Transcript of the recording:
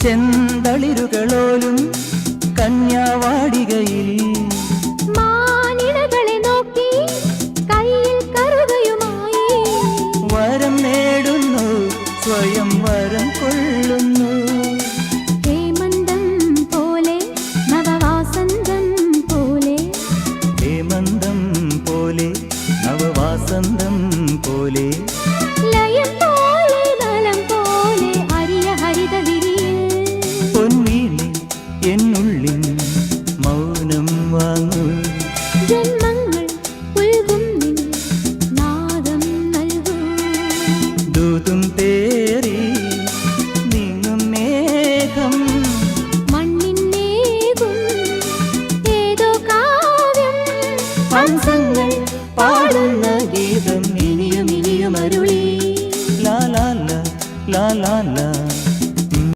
ചെന്തളിരുകളോലും കന്യാവാടികയിൽ മാനിടകളെ നോക്കി കയ്യിൽ കറുകയുമായി വരം നേടുന്നു സ്വയം വരം